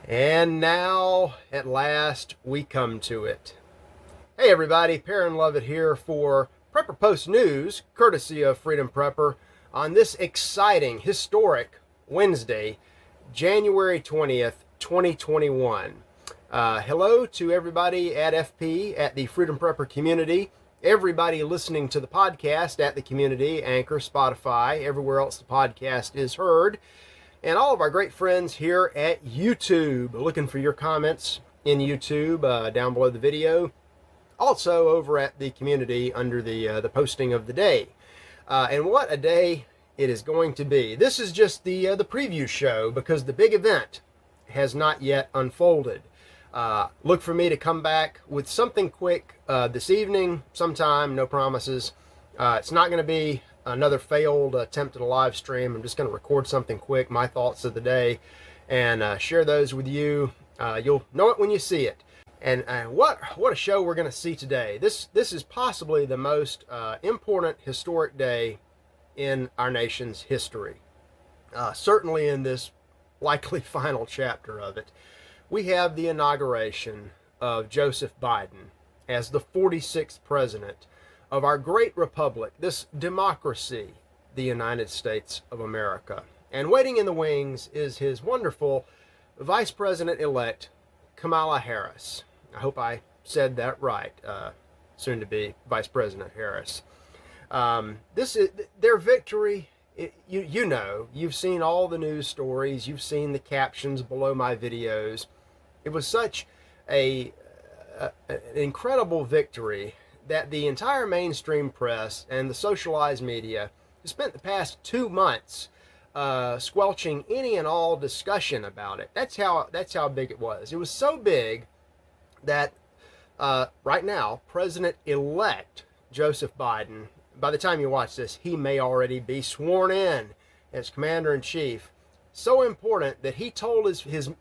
And now, at last, we come to it. Hey everybody, Perrin Lovett here for Prepper Post News, courtesy of Freedom Prepper, on this exciting, historic Wednesday, January 20th, 2021. Hello to everybody at FP, at the Freedom Prepper community, everybody listening to the podcast at the community, Anchor, Spotify, everywhere else the podcast is heard, and all of our great friends here at YouTube. Looking for your comments in YouTube down below the video. Also over at the community under the posting of the day. And what a day it is going to be. This is just the preview show because the big event has not yet unfolded. Look for me to come back with something quick this evening sometime, no promises. It's not going to be another failed attempt at a live stream. I'm just going to record something quick, my thoughts of the day, and share those with you. You'll know it when you see it. And what a show we're going to see today. This is possibly the most important historic day in our nation's history. Certainly in this likely final chapter of it. We have the inauguration of Joseph Biden as the 46th president of our great republic, this democracy, the United States of America. And waiting in the wings is his wonderful Vice President-elect, Kamala Harris. I hope I said that right, soon to be Vice President Harris. This is their victory. You know, you've seen all the news stories, you've seen the captions below my videos. It was such an incredible victory that the entire mainstream press and the socialized media spent the past 2 months squelching any and all discussion about it. That's how big it was. It was so big that right now, President-elect Joseph Biden, by the time you watch this, he may already be sworn in as Commander-in-Chief. So important that he told his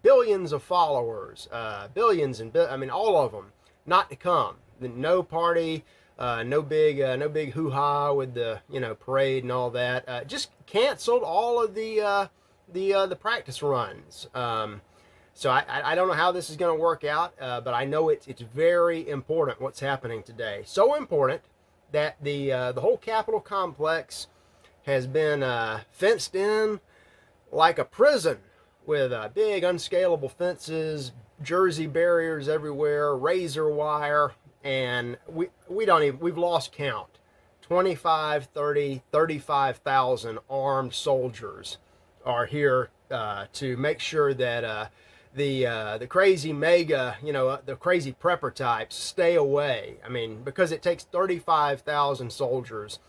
billions of followers, billions and I mean all of them, not to come. No party, no big hoo-ha with the parade and all that. Just canceled all of the practice runs. So I don't know how this is going to work out, but I know it's very important what's happening today. So important that the whole Capitol complex has been fenced in like a prison with big unscalable fences, Jersey barriers everywhere, razor wire, and we've lost count. 25, 30, 35,000 armed soldiers are here to make sure that the crazy mega, the crazy prepper types stay away. I mean, because it takes 35,000 soldiers,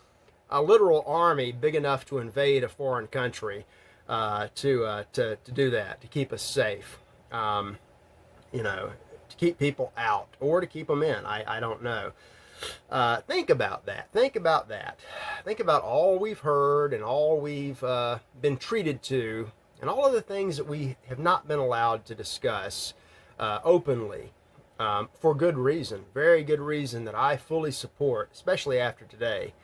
a literal army big enough to invade a foreign country, to do that, to keep us safe. To keep people out or to keep them in. I don't know. Think about that. Think about that. Think about all we've heard and all we've been treated to, and all of the things that we have not been allowed to discuss openly, for good reason, very good reason that I fully support, especially after today.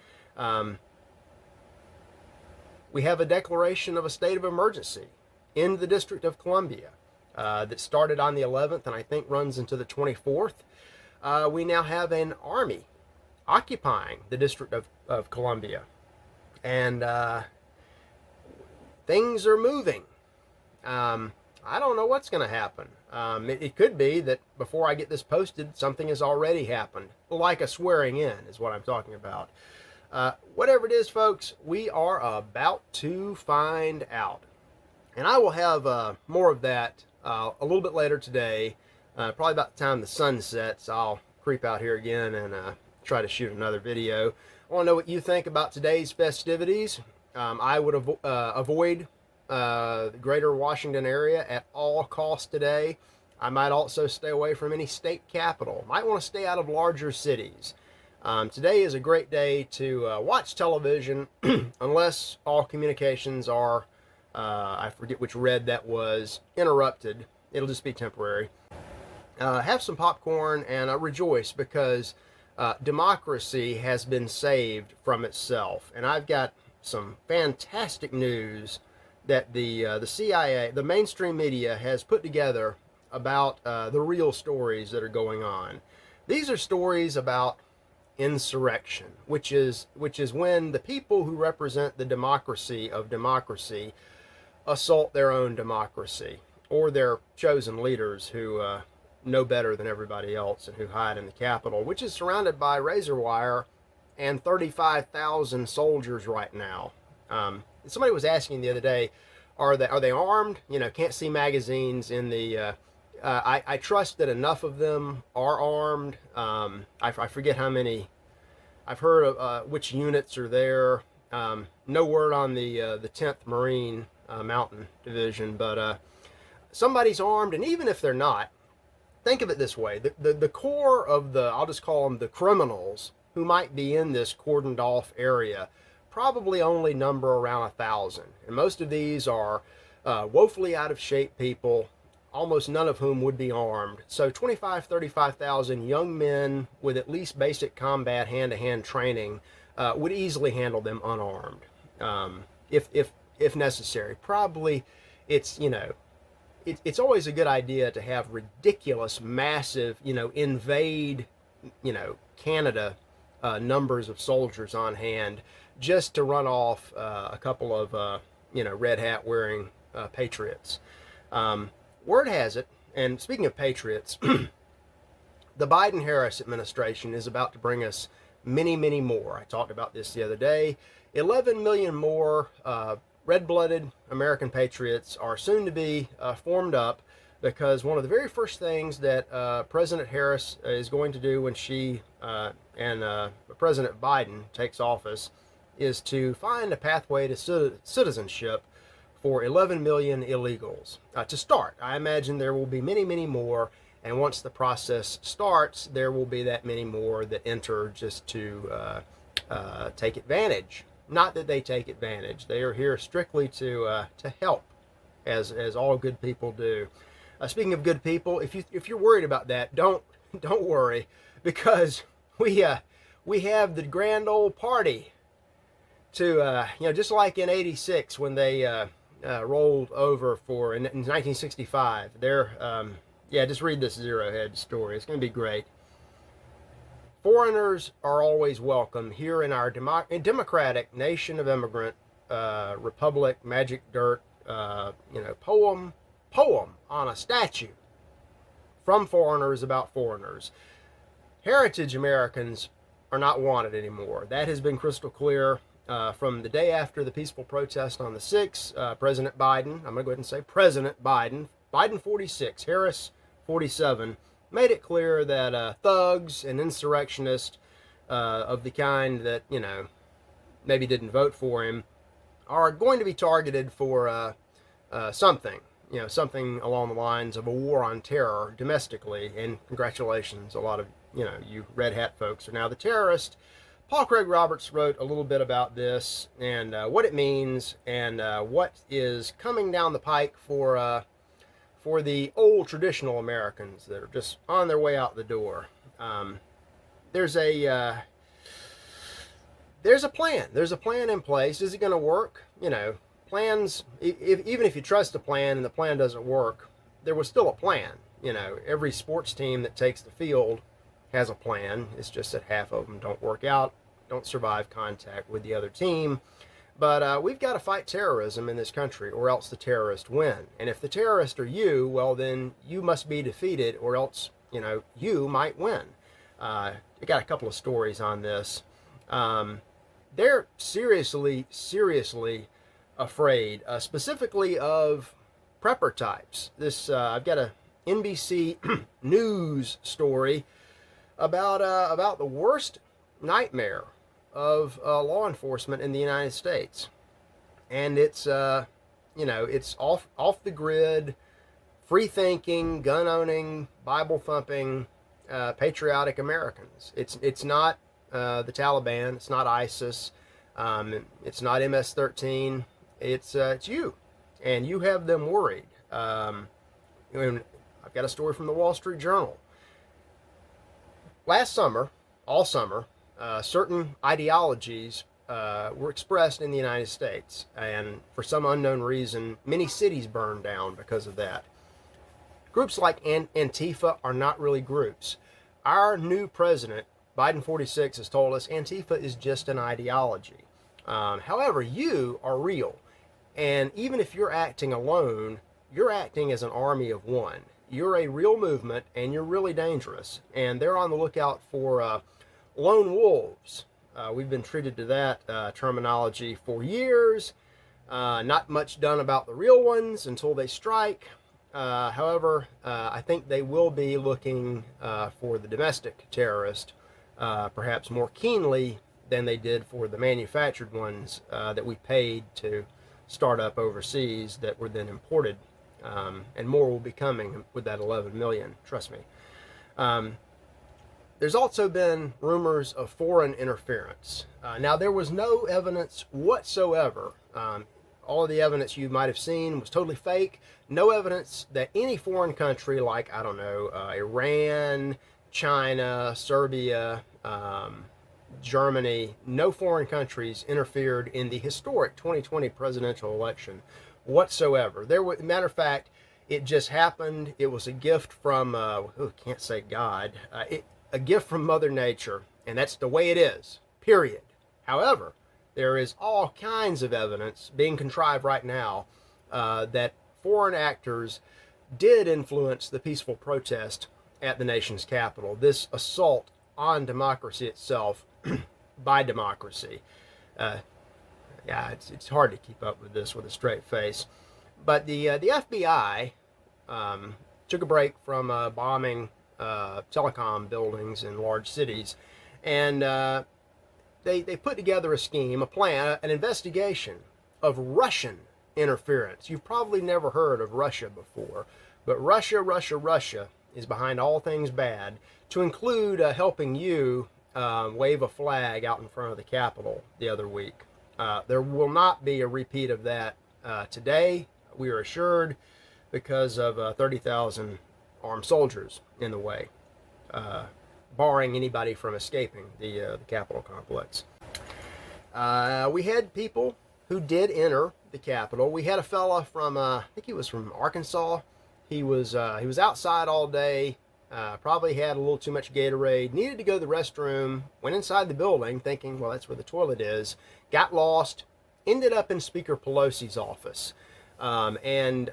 We have a declaration of a state of emergency in the District of Columbia that started on the 11th and I think runs into the 24th. We now have an army occupying the District of Columbia. And things are moving. I don't know what's going to happen. It could be that before I get this posted, something has already happened. Like a swearing in is what I'm talking about. Whatever it is, folks, we are about to find out. And I will have more of that a little bit later today. Probably about the time the sun sets, I'll creep out here again and try to shoot another video. I want to know what you think about today's festivities. I would avoid the greater Washington area at all costs today. I might also stay away from any state capital. Might want to stay out of larger cities. Today is a great day to watch television unless all communications are, I forget which red that was, interrupted. It'll just be temporary. Have some popcorn and rejoice because democracy has been saved from itself. And I've got some fantastic news that the CIA, the mainstream media, has put together about the real stories that are going on. These are stories about insurrection, which is when the people who represent the democracy of democracy assault their own democracy, or their chosen leaders who know better than everybody else and who hide in the Capitol, which is surrounded by razor wire and 35,000 soldiers right now. Somebody was asking the other day, are they armed? You know, can't see magazines in the. I trust that enough of them are armed. I forget how many. I've heard of which units are there. No word on the 10th Marine Mountain Division, but somebody's armed, and even if they're not, think of it this way: the core of the, I'll just call them the criminals who might be in this cordoned off area, probably only number around 1,000, and most of these are woefully out of shape people, almost none of whom would be armed. So 35,000 young men with at least basic combat hand-to-hand training would easily handle them unarmed, if necessary. Probably, it's, you know, it's always a good idea to have ridiculous, massive, you know, invade, you know, Canada numbers of soldiers on hand, just to run off a couple of, you know, red hat wearing patriots. Word has it, and speaking of patriots, the Biden-Harris administration is about to bring us many, many more. I talked about this the other day. 11 million more red-blooded American patriots are soon to be formed up, because one of the very first things that President Harris is going to do when she and President Biden takes office is to find a pathway to citizenship for 11 million illegals. To start, I imagine there will be many, many more, and once the process starts, there will be that many more that enter just to take advantage. Not that they take advantage; they are here strictly to help, as all good people do. Speaking of good people, if you're worried about that, don't worry, because we have the grand old party to you know, just like in '86 when they rolled over for in 1965. They're yeah, just read this Zero Hedge story. It's going to be great. Foreigners are always welcome here in our democratic nation of immigrant republic. Magic dirt, you know, poem on a statue from foreigners about foreigners. Heritage Americans are not wanted anymore. That has been crystal clear from the day after the peaceful protest on the 6th. President Biden, I'm going to go ahead and say President Biden 46, Harris 47, made it clear that thugs and insurrectionists of the kind that, you know, maybe didn't vote for him are going to be targeted for something. You know, something along the lines of a war on terror domestically. And congratulations, a lot of, you know, you red hat folks are now the terrorist. Paul Craig Roberts wrote a little bit about this and what it means, and what is coming down the pike for the old traditional Americans that are just on their way out the door. There's a plan. There's a plan in place. Is it going to work? You know, plans, even if you trust a plan and the plan doesn't work, there was still a plan. You know, every sports team that takes the field has a plan. It's just that half of them don't work out, don't survive contact with the other team. But we've got to fight terrorism in this country, or else the terrorists win. And if the terrorists are you, well, then you must be defeated, or else, you know, you might win. I got a couple of stories on this. They're seriously afraid, specifically of prepper types. This I've got a NBC News story about the worst nightmare of law enforcement in the United States, and it's you know, it's off the grid, free thinking, gun owning, Bible thumping, patriotic Americans. It's not the Taliban, it's not ISIS, it's not MS-13. It's you, and you have them worried. And I've got a story from the Wall Street Journal. Last summer, all summer, certain ideologies were expressed in the United States. And for some unknown reason, many cities burned down because of that. Groups like Antifa are not really groups. Our new president, Biden 46, has told us Antifa is just an ideology. However, you are real. And even if you're acting alone, you're acting as an army of one. You're a real movement, and you're really dangerous. And they're on the lookout for lone wolves. We've been treated to that terminology for years. Not much done about the real ones until they strike. However, I think they will be looking for the domestic terrorist perhaps more keenly than they did for the manufactured ones that we paid to start up overseas that were then imported. And more will be coming with that 11 million, trust me. There's also been rumors of foreign interference. Now, there was no evidence whatsoever. All of the evidence you might have seen was totally fake. No evidence that any foreign country like, I don't know, Iran, China, Serbia, Germany, no foreign countries interfered in the historic 2020 presidential election whatsoever. Matter of fact, it just happened. It was a gift from, can't say God, a gift from Mother Nature, and that's the way it is, period. However, there is all kinds of evidence being contrived right now that foreign actors did influence the peaceful protest at the nation's capital. This assault on democracy itself by democracy. It's hard to keep up with this with a straight face. But the FBI took a break from bombing telecom buildings in large cities, and they put together a scheme, a plan, an investigation of Russian interference. You've probably never heard of Russia before, but Russia is behind all things bad, to include helping you wave a flag out in front of the Capitol the other week. There will not be a repeat of that today, we are assured, because of 30,000 armed soldiers in the way, barring anybody from escaping the Capitol complex. We had people who did enter the Capitol. We had a fella from, I think he was from Arkansas. He was outside all day, probably had a little too much Gatorade, needed to go to the restroom, went inside the building thinking, well, that's where the toilet is, got lost, ended up in Speaker Pelosi's office, and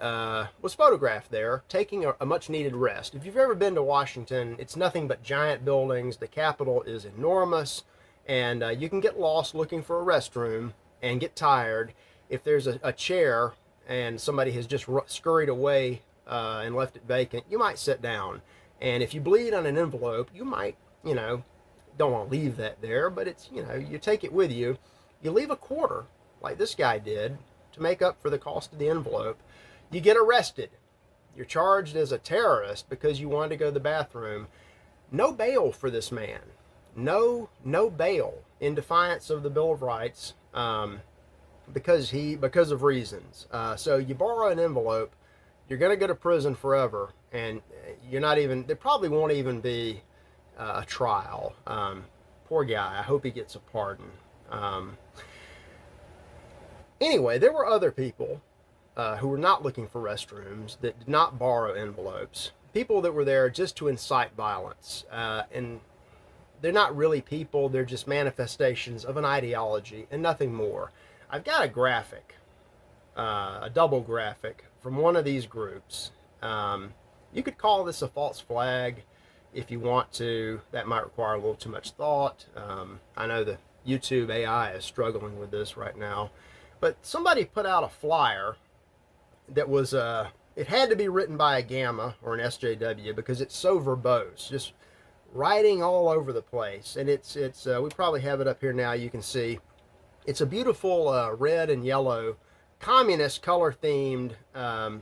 was photographed there taking a much needed rest. If you've ever been to Washington, it's nothing but giant buildings. The Capitol is enormous, and you can get lost looking for a restroom and get tired. If there's a chair and somebody has just scurried away and left it vacant, you might sit down. And if you bleed on an envelope, you might, don't want to leave that there, but it's, you take it with you. You leave a quarter, like this guy did, to make up for the cost of the envelope. You get arrested. You're charged as a terrorist because you wanted to go to the bathroom. No bail for this man. No bail, in defiance of the Bill of Rights, because of reasons. So you borrow an envelope, you're going to go to prison forever, and there probably won't even be a trial. Poor guy. I hope he gets a pardon. Anyway, there were other people who were not looking for restrooms, that did not borrow envelopes. People that were there just to incite violence. And they're not really people, they're just manifestations of an ideology and nothing more. I've got a graphic, a double graphic from one of these groups. You could call this a false flag if you want to. That might require a little too much thought. I know the YouTube AI is struggling with this right now. But somebody put out a flyer that was, it had to be written by a Gamma or an SJW because it's so verbose, just writing all over the place. And it's we probably have it up here now, you can see. It's a beautiful red and yellow communist color themed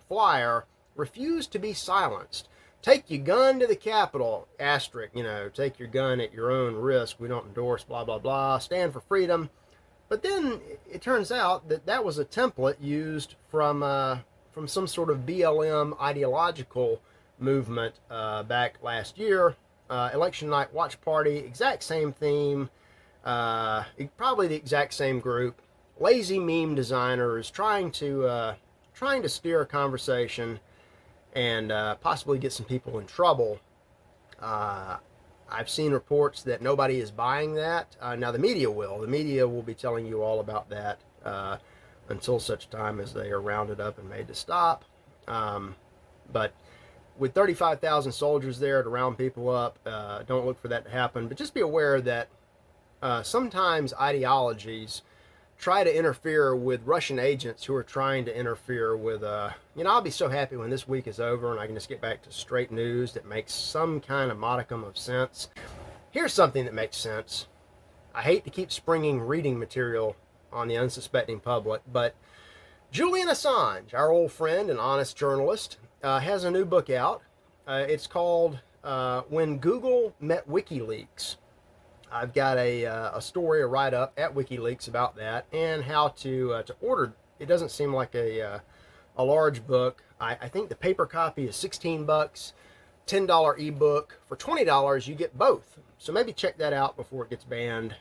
flyer. Refuse to be silenced. Take your gun to the Capitol, asterisk, take your gun at your own risk. We don't endorse blah, blah, blah. Stand for freedom. But then it turns out that was a template used from some sort of BLM ideological movement back last year. Election night watch party, exact same theme. probably the exact same group, lazy meme designers trying to steer a conversation and possibly get some people in trouble. I've seen reports that nobody is buying that. Now the media will. The media will be telling you all about that until such time as they are rounded up and made to stop. But with 35,000 soldiers there to round people up, don't look for that to happen. But just be aware that sometimes ideologies try to interfere with Russian agents who are trying to interfere with, I'll be so happy when this week is over and I can just get back to straight news that makes some kind of modicum of sense. Here's something that makes sense. I hate to keep springing reading material on the unsuspecting public, but Julian Assange, our old friend and honest journalist, has a new book out. It's called When Google Met WikiLeaks. I've got a story, a write-up at WikiLeaks about that and how to order. It doesn't seem like a large book. I think the paper copy is $16, $10 ebook. For $20, you get both. So maybe check that out before it gets banned.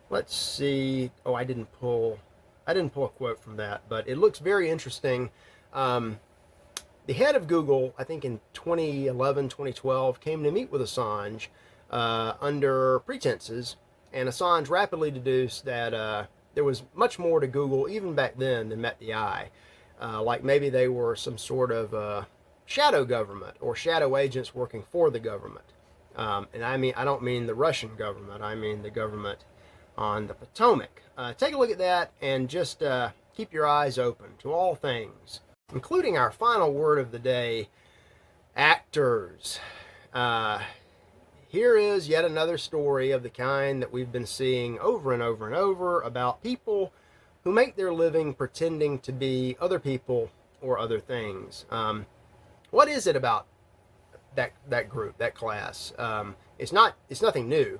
Let's see. Oh, I didn't pull a quote from that, but it looks very interesting. The head of Google, I think in 2011, 2012, came to meet with Assange under pretenses, and Assange rapidly deduced that there was much more to Google even back then than met the eye. Like maybe they were some sort of shadow government or shadow agents working for the government. And I don't mean the Russian government, I mean the government on the Potomac. Take a look at that and just keep your eyes open to all things, including our final word of the day, actors. Here is yet another story of the kind that we've been seeing over and over and over about people who make their living pretending to be other people or other things. What is it about that group, that class? It's nothing new.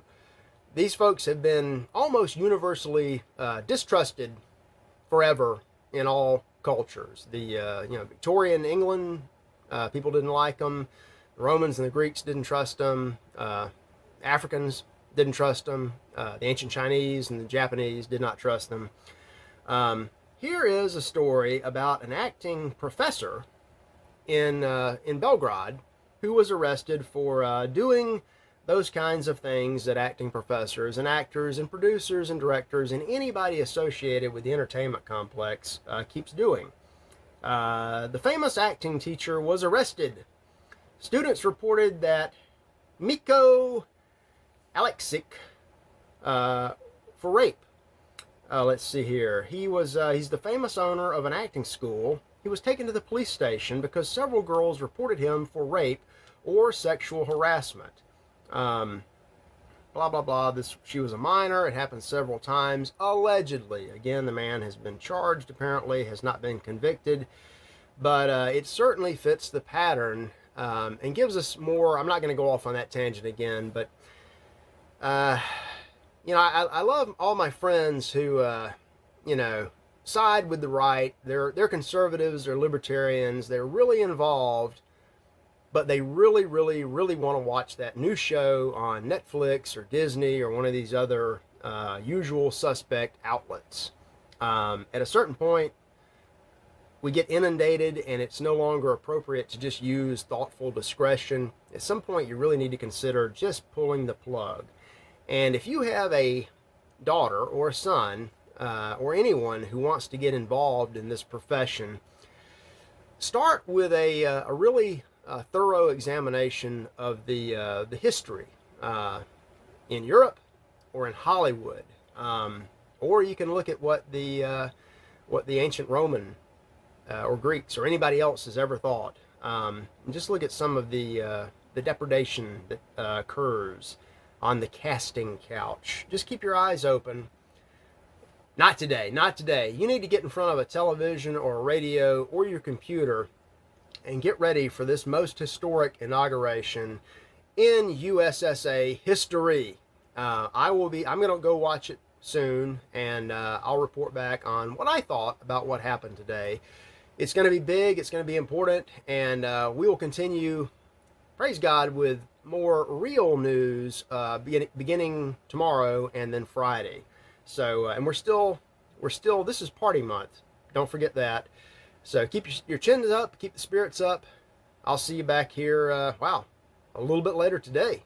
These folks have been almost universally distrusted forever in all cultures. The Victorian England, people didn't like them. The Romans and the Greeks didn't trust them. Africans didn't trust them. The ancient Chinese and the Japanese did not trust them. Here is a story about an acting professor in Belgrade who was arrested for doing those kinds of things that acting professors and actors and producers and directors and anybody associated with the entertainment complex keeps doing. The famous acting teacher was arrested. Students reported that Miko Alexic for rape. Let's see here. He's the famous owner of an acting school. He was taken to the police station because several girls reported him for rape or sexual harassment. Blah, blah, blah. She was a minor. It happened several times. Allegedly. Again, the man has been charged, apparently, has not been convicted. But it certainly fits the pattern and gives us more. I'm not going to go off on that tangent again, but I love all my friends who side with the right. They're conservatives, they're libertarians, they're really involved, but they really, really, really want to watch that new show on Netflix or Disney or one of these other usual suspect outlets. At a certain point, we get inundated and it's no longer appropriate to just use thoughtful discretion. At some point, you really need to consider just pulling the plug. And if you have a daughter or a son or anyone who wants to get involved in this profession, start with a really thorough examination of the history in Europe or in Hollywood, or you can look at what the ancient Roman or Greeks or anybody else has ever thought. And just look at some of the depredation that occurs on the casting couch. Just keep your eyes open. Not today, not today. You need to get in front of a television or a radio or your computer and get ready for this most historic inauguration in USSA history. I'm going to go watch it soon, and I'll report back on what I thought about what happened today. It's going to be big, it's going to be important, and we will continue praise God, with more real news beginning tomorrow and then Friday. So, and we're still, this is party month. Don't forget that. So keep your chins up, keep the spirits up. I'll see you back here, wow, a little bit later today.